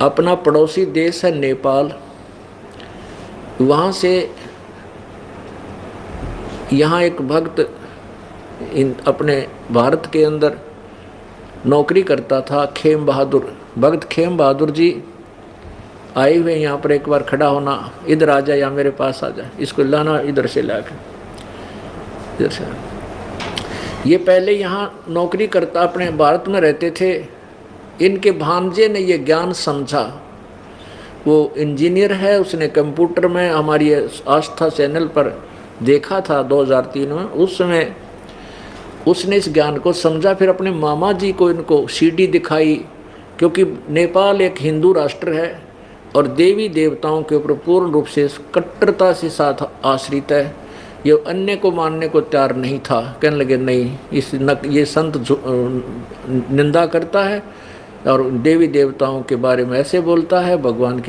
अपना पड़ोसी देश है नेपाल, वहाँ से यहाँ एक भक्त अपने भारत के अंदर नौकरी करता था, खेम बहादुर, भक्त खेम बहादुर जी आए हुए यहाँ पर। एक बार खड़ा होना, इधर आ जा या मेरे पास आ जा, इसको लाना इधर से लाकर, इधर से। ये पहले यहाँ नौकरी करता, अपने भारत में रहते थे। इनके भांजे ने ये ज्ञान समझा, वो इंजीनियर है, उसने कंप्यूटर में हमारी आस्था चैनल पर देखा था 2003 में। उस समय उसने इस ज्ञान को समझा, फिर अपने मामा जी को इनको सीडी दिखाई, क्योंकि नेपाल एक हिंदू राष्ट्र है और देवी देवताओं के ऊपर पूर्ण रूप से कट्टरता से साथ आश्रित है। ये अन्य को मानने को तैयार नहीं था। कहने लगे नहीं, ये संत निंदा करता है और देवी देवताओं के बारे में ऐसे बोलता है, भगवानों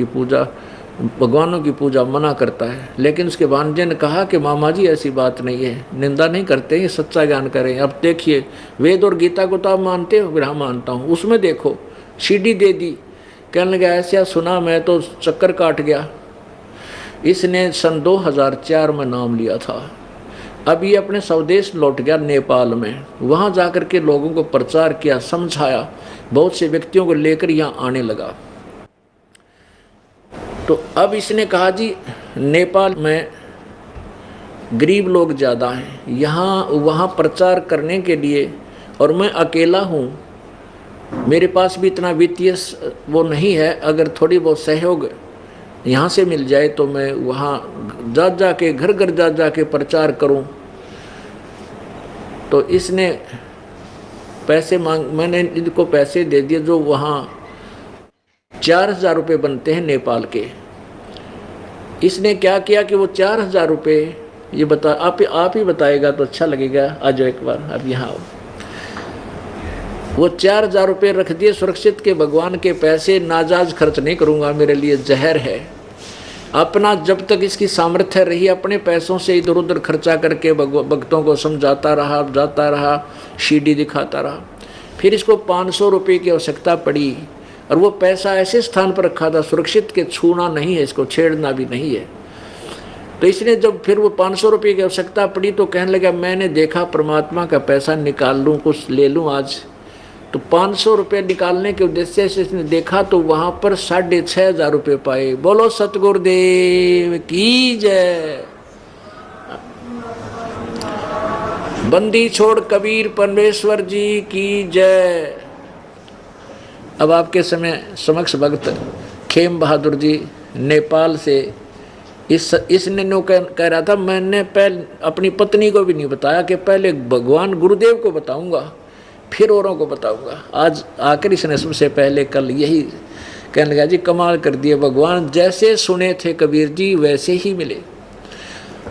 की पूजा मना करता है। लेकिन उसके भांजे ने कहा कि मामा जी ऐसी बात नहीं है, निंदा नहीं करते, ये सच्चा ज्ञान करें। अब देखिए, वेद और गीता को तो आप मानते हो, हाँ मानता हूँ, उसमें देखो सीडी दे दी। कहने लगा ऐसा सुना, मैं तो चक्कर काट गया। इसने सन 2004 में नाम लिया था। अब ये अपने स्वदेश लौट गया नेपाल में, वहाँ जाकर के लोगों को प्रचार किया, समझाया, बहुत से व्यक्तियों को लेकर यहाँ आने लगा। तो अब इसने कहा जी नेपाल में गरीब लोग ज़्यादा हैं, यहाँ वहाँ प्रचार करने के लिए, और मैं अकेला हूँ, मेरे पास भी इतना वित्तीय वो नहीं है। अगर थोड़ी बहुत सहयोग यहाँ से मिल जाए तो मैं वहाँ जा के घर घर जा के प्रचार करूँ। तो इसने पैसे मैंने इनको पैसे दे दिए, जो वहाँ 4000 रुपये बनते हैं नेपाल के। इसने क्या किया कि वो 4000 रुपये, ये बता आप ही बताएगा तो अच्छा लगेगा, आ जाओ एक बार, अब यहाँ आओ। वो 4000 रुपये रख दिए सुरक्षित के, भगवान के पैसे नाजायज खर्च नहीं करूँगा, मेरे लिए जहर है। अपना जब तक इसकी सामर्थ्य रही अपने पैसों से इधर उधर खर्चा करके भक्तों को समझाता रहा, जाता रहा, सीडी दिखाता रहा। फिर इसको 500 रुपये की आवश्यकता पड़ी, और वो पैसा ऐसे स्थान पर रखा था सुरक्षित के, छूना नहीं है, इसको छेड़ना भी नहीं है। तो इसने जब फिर वो 500 रुपये की आवश्यकता पड़ी तो कहने लगा मैंने देखा परमात्मा का पैसा निकाल लूँ, कुछ ले लूँ आज। तो 500 रुपये निकालने के उद्देश्य से इसने देखा तो वहाँ पर 6500 रुपये पाए। बोलो सतगुरुदेव की जय। बंदी छोड़ कबीर परमेश्वर जी की जय। अब आपके समक्ष भक्त खेम बहादुर जी नेपाल से, इसने नो कह रहा था, मैंने पहले अपनी पत्नी को भी नहीं बताया कि पहले भगवान गुरुदेव को बताऊंगा फिर औरों को बताऊंगा। आज आकर इसने सबसे पहले कल यही कहने लगा जी कमाल कर दिए, भगवान जैसे सुने थे कबीर जी वैसे ही मिले।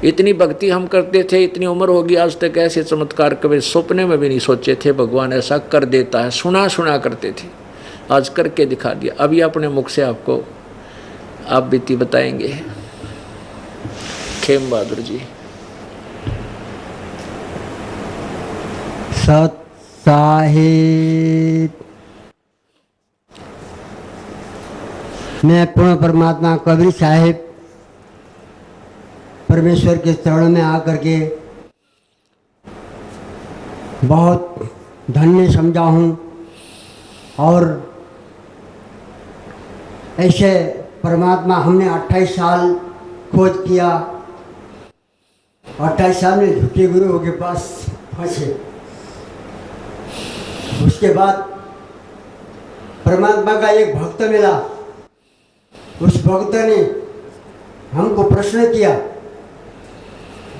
इतनी भक्ति हम करते थे, इतनी उम्र होगी, आज तक ऐसे चमत्कार कभी सपने में भी नहीं सोचे थे भगवान ऐसा कर देता है। सुना करते थे, आज करके दिखा दिया। अभी अपने मुख से आपको आप बीती बताएंगे खेम बहादुर जी। सत साहिब, मैं पूर्ण परमात्मा कबीर साहिब परमेश्वर के चरणों में आकर के बहुत धन्य समझा हूँ। और ऐसे परमात्मा हमने 28 साल खोज किया, 28 साल में झूठे गुरुओं के पास फंसे। उसके बाद परमात्मा का एक भक्त मिला, उस भक्त ने हमको प्रश्न किया,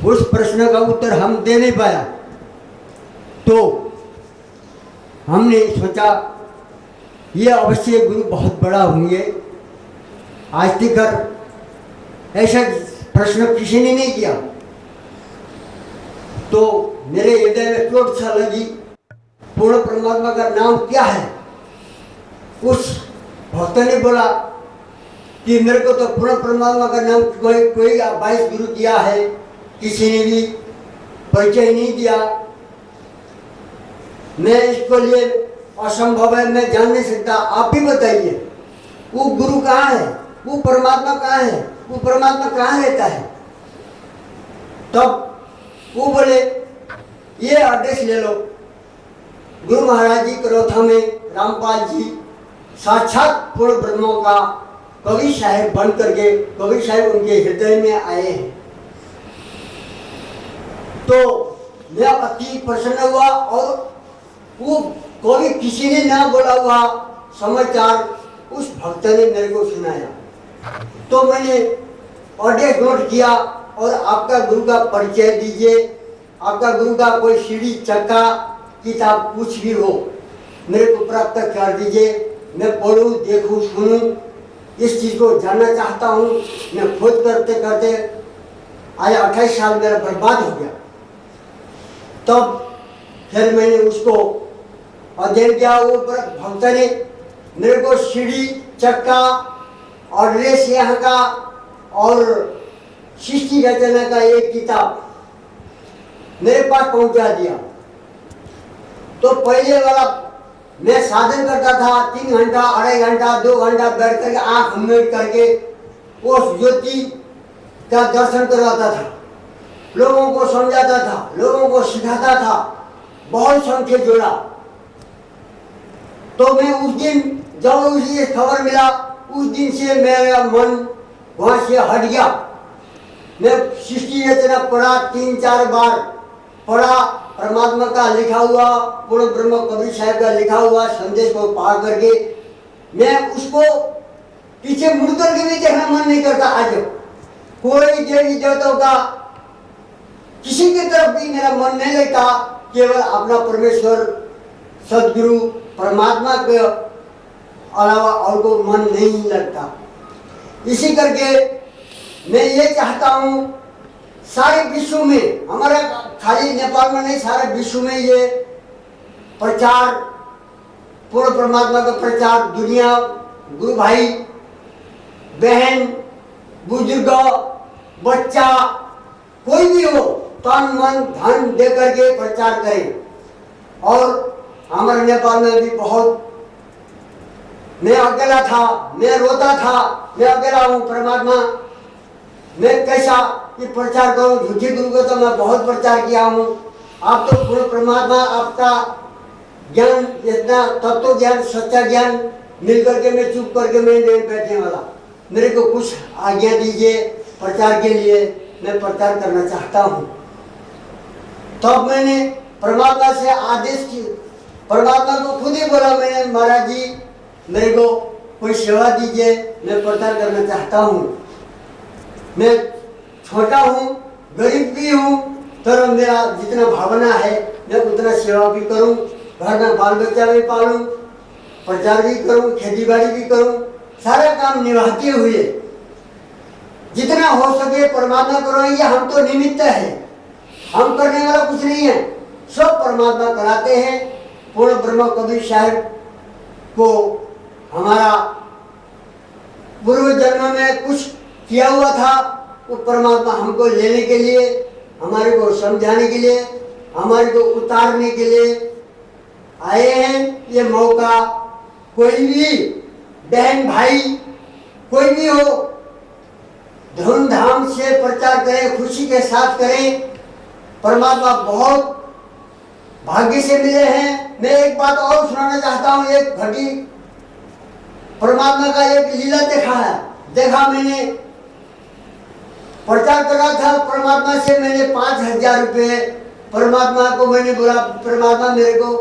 उस प्रश्न का उत्तर हम दे नहीं पाया, तो हमने सोचा ये अवश्य गुरु बहुत बड़ा होंगे। आज तक ऐसा प्रश्न किसी ने नहीं किया। तो मेरे हृदय में चोट सा लगी, पूर्ण परमात्मा का नाम क्या है? उस भक्त ने बोला कि मेरे को तो पूर्ण परमात्मा का नाम कोई 22 गुरु दिया है, किसी ने भी परिचय नहीं दिया। मैं इसको लिए असंभव है, मैं जान नहीं सकता, आप ही बताइए। वो गुरु कहाँ है, वो परमात्मा कहाँ है, वो परमात्मा कहाँ रहता है। तब वो बोले ये आदेश ले लो, गुरु महाराज जी करोथा में रामपाल जी साक्षात पूर्ण ब्रह्मों का कवि साहेब बन करके कवि साहेब उनके हृदय में आए हैं। तो मैं अति प्रसन्न हुआ और वो कवि किसी ने ना बोला हुआ समाचार उस भक्त ने मेरे को सुनाया। तो मैंने ऑडियो नोट किया और आपका गुरु का परिचय दीजिए, आपका गुरु का कोई सीढ़ी चक्का किताब कुछ भी हो मेरे को प्राप्त कर दीजिए, मैं पढ़ूं देखूं सुनूं, इस चीज़ को जानना चाहता हूँ। मैं खोज करते करते आज 28 साल मेरा बर्बाद हो गया। तब फिर मैंने उसको अध्ययन किया। वो भक्त ने मेरे को सीढ़ी चक्का और रेस यहाँ का और सृष्टि रचना का एक किताब मेरे पास पहुंचा दिया। तो पहले वाला मैं साधन करता था 3 घंटा 2.5 घंटा 2 घंटा बैठ करके आंख मेट करके उस ज्योति का दर्शन करवाता था, लोगों को समझाता था, लोगों को सिखाता था, बहुत संख्या जोड़ा। तो मैं उस दिन जब उसे खबर मिला उस दिन से मेरा मन वहां से हट गया। मैं सृष्टि रचना पढ़ा 3-4 बार पढ़ा, परमात्मा का लिखा हुआ पूर्ण ब्रह्म कबीर साहब का लिखा हुआ संदेश को पढ़ करके मैं उसको पीछे मुड़ करके भी देखना मन नहीं करता। आज कोई देवी देवताओं का किसी की तरफ भी मेरा मन नहीं लगता, केवल अपना परमेश्वर सदगुरु परमात्मा के अलावा और को मन नहीं लगता। इसी करके मैं ये चाहता हूँ सारे विश्व में, हमारा खाली नेपाल में नहीं सारे विश्व में ये प्रचार पूर्ण परमात्मा का प्रचार दुनिया गुरु भाई बहन बुजुर्ग बच्चा कोई भी हो तन मन धन दे करके प्रचार करें। और हमारे नेपाल में भी बहुत मैं अकेला था, मैं रोता था, मैं अकेला हूँ परमात्मा, मैं कैसा ये प्रचार करूँ। झूठी गुरु को तो मैं बहुत प्रचार किया हूँ। आप तो पूर्ण परमात्मा आपका ज्ञान इतना तत्व ज्ञान सच्चा ज्ञान मिल करके मैं चुप करके मैं नहीं बैठने वाला, मेरे को कुछ आज्ञा दीजिए प्रचार के लिए, मैं प्रचार करना चाहता हूँ। तब मैंने परमात्मा से आदेश की, परमात्मा को खुद ही बोला मैंने, महाराज जी मेरे को कोई सेवा दीजिए, मैं प्रचार करना चाहता हूँ। मैं छोटा हूँ गरीब भी हूँ, तो मेरा जितना भावना है मैं उतना सेवा भी करूँ, घर में बाल बच्चा भी पालूँ, प्रचार भी करूँ, खेती बाड़ी भी करूँ, सारा काम निभाते हुए जितना हो सके परमात्मा करो। ये हम तो निमित्त है, हम करने वाला कुछ नहीं है, सब परमात्मा कराते हैं। पूर्ण ब्रह्म कबीर साहब को हमारा पूर्व जन्म में कुछ किया हुआ था, वो परमात्मा हमको लेने के लिए, हमारे को समझाने के लिए, हमारे को उतारने के लिए आए हैं। ये मौका कोई भी बहन भाई कोई भी हो धूमधाम से प्रचार करें, खुशी के साथ करें। परमात्मा बहुत भाग्य से मिले हैं। मैं एक बात और सुनाना चाहता हूँ। एक घटी परमात्मा का एक लीला देखा मैंने, प्रचार कर रहा था परमात्मा से, मैंने 5000 रुपये परमात्मा को मैंने बोला, परमात्मा मेरे को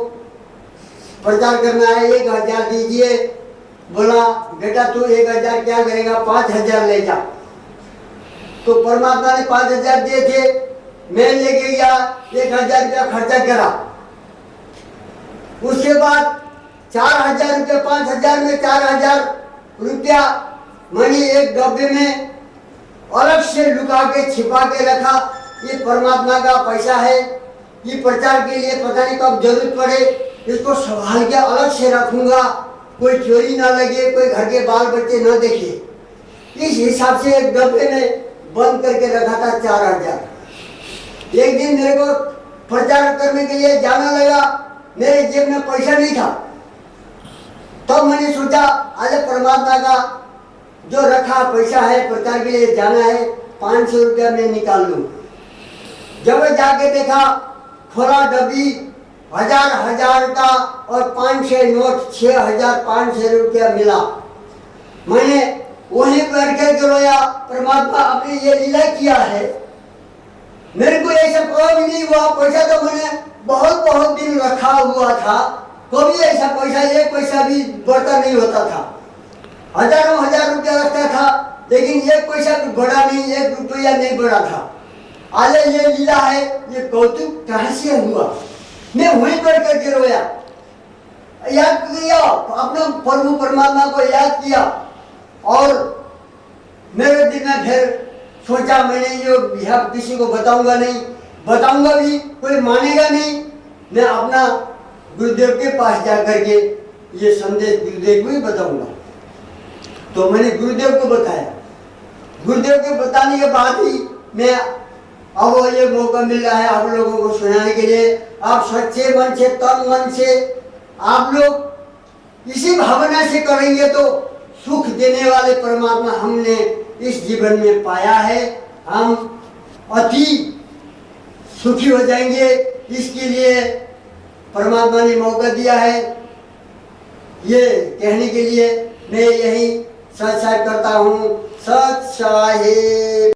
प्रचार करना है, 1000 दीजिए। बोला बेटा तू 1000 क्या करेगा, 5000 ले जा। तो परमात्मा ने 5000 दिए थे, मैं लेके गया 1000 रुपया खर्चा करा। उसके बाद 4000 रुपया, 5000 में 4000 रुपया मैंने एक डब्बे में अलग से लुका के छिपा के रखा। ये परमात्मा का पैसा है, ये प्रचार के लिए पता नहीं कब जरूरत पड़े, इसको संभाल के अलग से रखूंगा, कोई चोरी ना लगे, कोई घर के बाल बच्चे ना देखे। इस हिसाब से एक डब्बे में बंद करके रखा था 4000। एक दिन मेरे को प्रचार करने के लिए जाना लगा, मेरे जेब में पैसा नहीं था। तब मैंने सोचा आज परमात्मा का जो रखा पैसा है प्रचार के लिए जाना है, 500 रुपया मैं निकाल लूं। जब मैं जाके देखा, खोला डब्बी, 1000 का और 500 नोट, 6500 रुपया मिला। मैंने वहीं पर के रोया, परमात्मा आपने ये लीला किया है, मेरे को ऐसा कभी नहीं हुआ। पैसा तो मैंने बहुत बहुत दिन रखा हुआ था, कभी ऐसा पैसा एक पैसा भी बढ़ता नहीं होता था। हजारों हजार रुपया रखता था, लेकिन एक पैसा भी बढ़ा नहीं, 1 रुपया नहीं बढ़ा था। आज ये लीला है, ये कौतुक कहाँ से हुआ? मैं वहीं पर करके रोया, याद किया, अपने प्रभु परमात्मा को याद किया। और मेरे दिल में फिर सोचा, मैंने ये यह किसी को बताऊंगा नहीं, बताऊंगा भी कोई मानेगा नहीं। मैं अपना गुरुदेव के पास जाकर के ये संदेश गुरुदेव को ही बताऊंगा। तो मैंने गुरुदेव को बताया। गुरुदेव के बताने के बाद ही मैं अब ये मौका मिल रहा है आप लोगों को सुनाने के लिए। आप सच्चे मन से, तन मन से आप लोग इसी भावना से करेंगे तो सुख देने वाले परमात्मा हमने इस जीवन में पाया है, हम अति सुखी हो जाएंगे। इसके लिए परमात्मा ने मौका दिया है। ये कहने के लिए मैं यही सत्संग करता हूँ। सत साहिब।